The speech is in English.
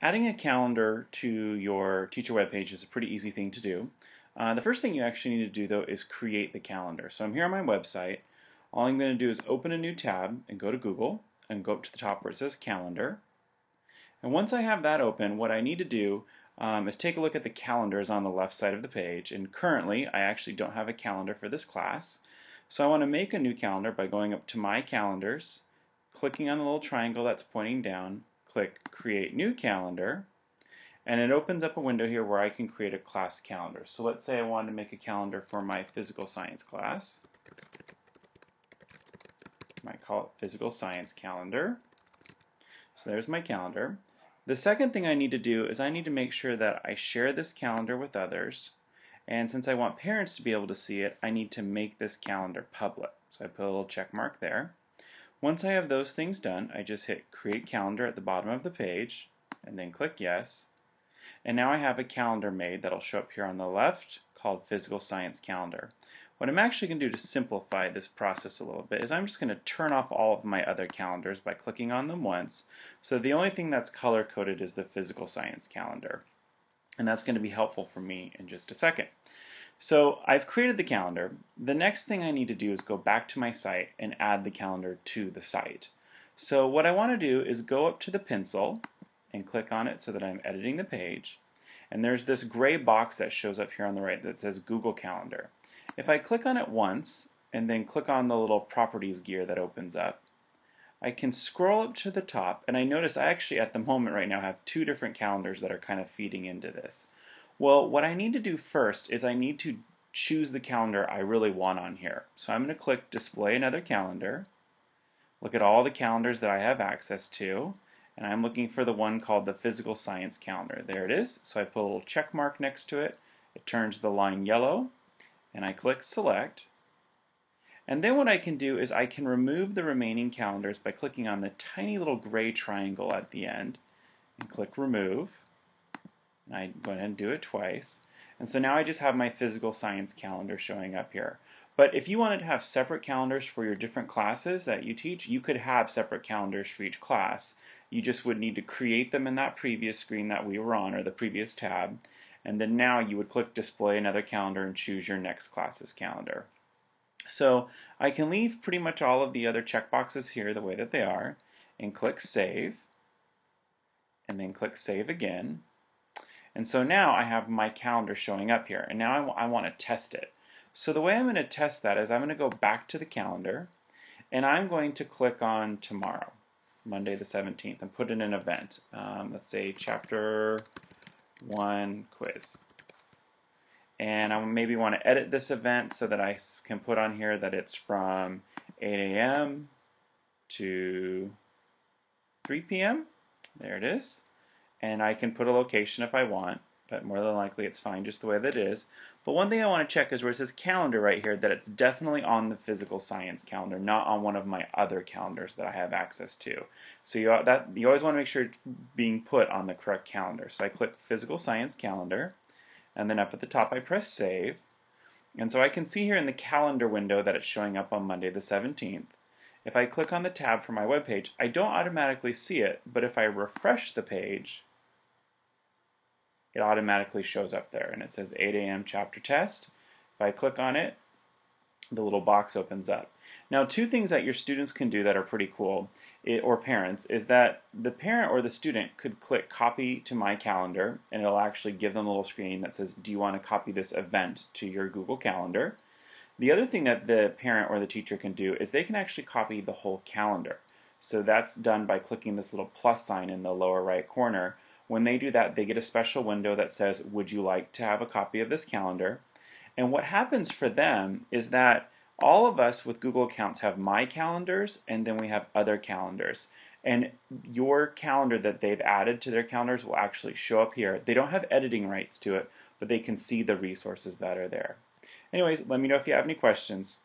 Adding a calendar to your teacher webpage is a pretty easy thing to do. The first thing you actually need to do though is create the calendar. So I'm here on my website. All I'm going to do is open a new tab and go to Google and go up to the top where it says calendar. And once I have that open, what I need to do is take a look at the calendars on the left side of the page. And currently I actually don't have a calendar for this class. So I want to make a new calendar by going up to my calendars, clicking on the little triangle that's pointing down, click Create New Calendar, and it opens up a window here where I can create a class calendar. So let's say I wanted to make a calendar for my physical science class. I might call it Physical Science Calendar. So there's my calendar. The second thing I need to do is I need to make sure that I share this calendar with others. And since I want parents to be able to see it, I need to make this calendar public. So I put a little check mark there. Once I have those things done, I just hit Create Calendar at the bottom of the page and then click Yes. And now I have a calendar made that'll show up here on the left called Physical Science Calendar. What I'm actually going to do to simplify this process a little bit is I'm just going to turn off all of my other calendars by clicking on them once. So the only thing that's color coded is the Physical Science Calendar. And that's going to be helpful for me in just a second. So I've created the calendar. The next thing I need to do is go back to my site and add the calendar to the site. So what I want to do is go up to the pencil and click on it so that I'm editing the page. And there's this gray box that shows up here on the right that says Google Calendar. If I click on it once and then click on the little properties gear that opens up, I can scroll up to the top, and I notice I actually at the moment right now have two different calendars that are kind of feeding into this. Well, what I need to do first is I need to choose the calendar I really want on here. So I'm going to click Display Another Calendar, look at all the calendars that I have access to, and I'm looking for the one called the Physical Science Calendar. There it is. So I put a little check mark next to it. It turns the line yellow, and I click Select. And then what I can do is I can remove the remaining calendars by clicking on the tiny little gray triangle at the end and click Remove. And I go ahead and do it twice. And so now I just have my physical science calendar showing up here. But if you wanted to have separate calendars for your different classes that you teach, you could have separate calendars for each class. You just would need to create them in that previous screen that we were on, or the previous tab. And then now you would click Display Another Calendar and choose your next class's calendar. So I can leave pretty much all of the other checkboxes here the way that they are and click Save, and then click Save again. And so now I have my calendar showing up here, and now I want to test it. So the way I'm going to test that is I'm going to go back to the calendar, and I'm going to click on tomorrow, Monday the 17th, and put in an event. Let's say Chapter 1 quiz. And I maybe want to edit this event so that I can put on here that it's from 8 a.m. to 3 p.m. There it is. And I can put a location if I want, but more than likely it's fine just the way that it is. But one thing I want to check is where it says calendar right here, that it's definitely on the physical science calendar, not on one of my other calendars that I have access to. So you always want to make sure it's being put on the correct calendar. So I click physical science calendar, and then up at the top I press Save. And so I can see here in the calendar window that it's showing up on Monday the 17th. If I click on the tab for my web page, I don't automatically see it, but if I refresh the page, it automatically shows up there, and it says 8 a.m. chapter test. If I click on it, the little box opens up. Now, two things that your students can do that are pretty cool, or parents, is that the parent or the student could click copy to my calendar, and it'll actually give them a little screen that says, do you want to copy this event to your Google Calendar? The other thing that the parent or the teacher can do is they can actually copy the whole calendar. So that's done by clicking this little plus sign in the lower right corner. When they do that, they get a special window that says, would you like to have a copy of this calendar? And what happens for them is that all of us with Google accounts have my calendars, and then we have other calendars. And your calendar that they've added to their calendars will actually show up here. They don't have editing rights to it, but they can see the resources that are there. Anyways, let me know if you have any questions.